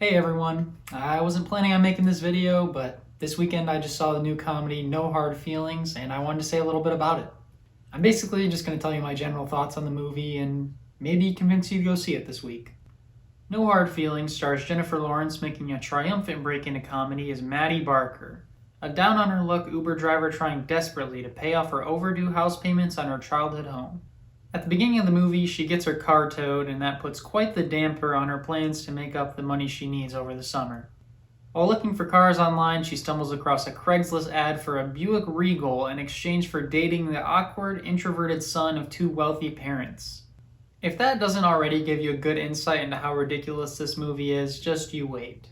Hey everyone, I wasn't planning on making this video, but this weekend I just saw the new comedy No Hard Feelings and I wanted to say a little bit about it. I'm basically just going to tell you my general thoughts on the movie and maybe convince you to go see it this week. No Hard Feelings stars Jennifer Lawrence making a triumphant break into comedy as Maddie Barker, a down on her luck Uber driver trying desperately to pay off her overdue house payments on her childhood home. At the beginning of the movie, she gets her car towed, and that puts quite the damper on her plans to make up the money she needs over the summer. While looking for cars online, she stumbles across a Craigslist ad for a Buick Regal in exchange for dating the awkward, introverted son of two wealthy parents. If that doesn't already give you a good insight into how ridiculous this movie is, just you wait.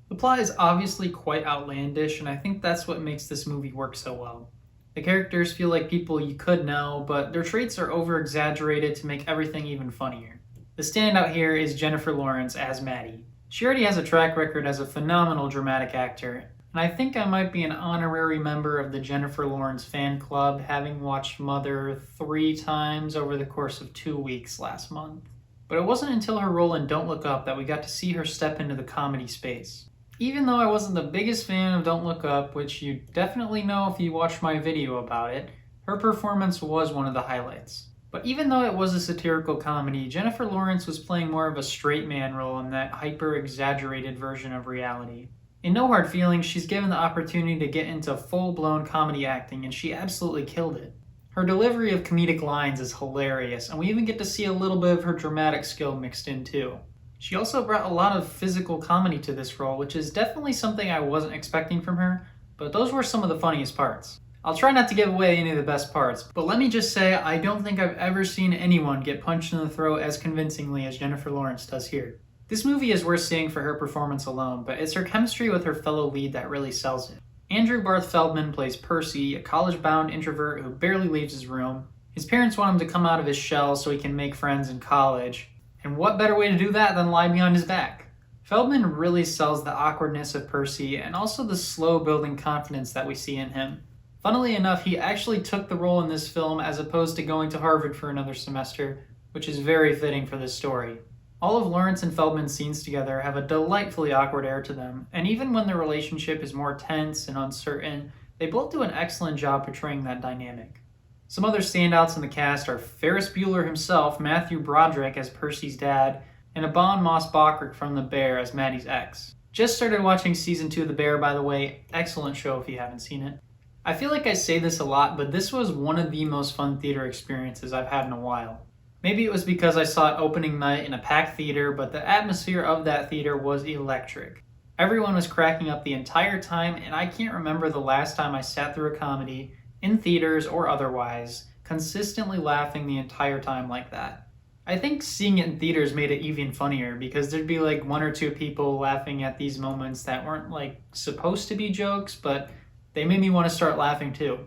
The plot is obviously quite outlandish, and I think that's what makes this movie work so well. The characters feel like people you could know, but their traits are over exaggerated to make everything even funnier. The standout here is Jennifer Lawrence as Maddie. She already has a track record as a phenomenal dramatic actor, and I think I might be an honorary member of the Jennifer Lawrence fan club, having watched Mother 3 times over the course of 2 weeks last month. But it wasn't until her role in Don't Look Up that we got to see her step into the comedy space. Even though I wasn't the biggest fan of Don't Look Up, which you definitely know if you watched my video about it, her performance was one of the highlights. But even though it was a satirical comedy, Jennifer Lawrence was playing more of a straight man role in that hyper exaggerated version of reality. In No Hard Feelings, she's given the opportunity to get into full blown comedy acting, and she absolutely killed it. Her delivery of comedic lines is hilarious, and we even get to see a little bit of her dramatic skill mixed in too. She also brought a lot of physical comedy to this role, which is definitely something I wasn't expecting from her, but those were some of the funniest parts. I'll try not to give away any of the best parts, but let me just say I don't think I've ever seen anyone get punched in the throat as convincingly as Jennifer Lawrence does here. This movie is worth seeing for her performance alone, but it's her chemistry with her fellow lead that really sells it. Andrew Barth Feldman plays Percy, a college-bound introvert who barely leaves his room. His parents want him to come out of his shell so he can make friends in college, and what better way to do that than lie behind his back? Feldman really sells the awkwardness of Percy and also the slow building confidence that we see in him. Funnily enough, he actually took the role in this film as opposed to going to Harvard for another semester, which is very fitting for this story. All of Lawrence and Feldman's scenes together have a delightfully awkward air to them, and even when their relationship is more tense and uncertain, they both do an excellent job portraying that dynamic. Some other standouts in the cast are Ferris Bueller himself, Matthew Broderick as Percy's dad, and Ebon Moss-Bachrach from The Bear as Maddie's ex. Just started watching season 2 of The Bear, by the way. Excellent show if you haven't seen it. I feel like I say this a lot, but this was one of the most fun theater experiences I've had in a while. Maybe it was because I saw it opening night in a packed theater, but the atmosphere of that theater was electric. Everyone was cracking up the entire time, and I can't remember the last time I sat through a comedy in theaters or otherwise, consistently laughing the entire time like that. I think seeing it in theaters made it even funnier because there'd be like one or two people laughing at these moments that weren't like supposed to be jokes, but they made me want to start laughing too.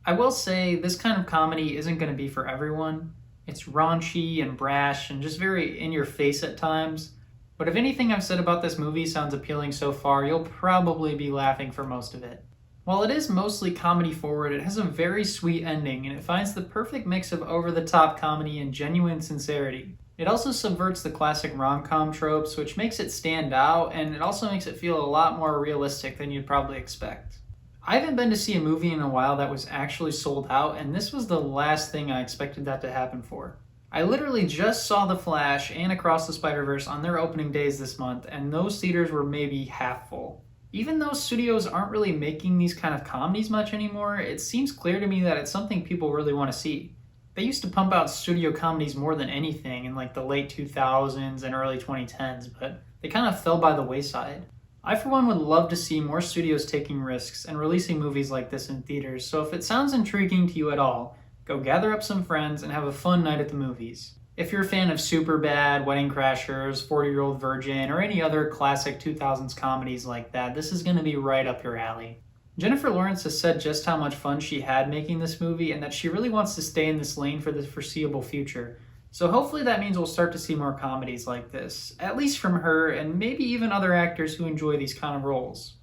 I will say this kind of comedy isn't going to be for everyone. It's raunchy and brash and just very in your face at times. But if anything I've said about this movie sounds appealing so far, you'll probably be laughing for most of it. While it is mostly comedy forward, it has a very sweet ending, and it finds the perfect mix of over-the-top comedy and genuine sincerity. It also subverts the classic rom-com tropes, which makes it stand out, and it also makes it feel a lot more realistic than you'd probably expect. I haven't been to see a movie in a while that was actually sold out, and this was the last thing I expected that to happen for. I literally just saw The Flash and Across the Spider-Verse on their opening days this month, and those theaters were maybe half full. Even though studios aren't really making these kind of comedies much anymore, it seems clear to me that it's something people really want to see. They used to pump out studio comedies more than anything in like the late 2000s and early 2010s, but they kind of fell by the wayside. I for one would love to see more studios taking risks and releasing movies like this in theaters, so if it sounds intriguing to you at all, go gather up some friends and have a fun night at the movies. If you're a fan of Superbad, Wedding Crashers, 40-Year-Old Virgin, or any other classic 2000s comedies like that, this is going to be right up your alley. Jennifer Lawrence has said just how much fun she had making this movie and that she really wants to stay in this lane for the foreseeable future. So hopefully that means we'll start to see more comedies like this, at least from her and maybe even other actors who enjoy these kind of roles.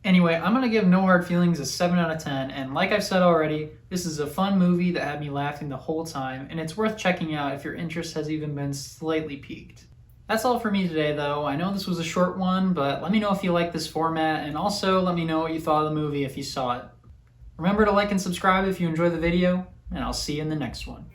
Anyway, I'm going to give No Hard Feelings a 7 out of 10, and like I've said already, this is a fun movie that had me laughing the whole time, and it's worth checking out if your interest has even been slightly piqued. That's all for me today, though. I know this was a short one, but let me know if you like this format, and also let me know what you thought of the movie if you saw it. Remember to like and subscribe if you enjoy the video, and I'll see you in the next one.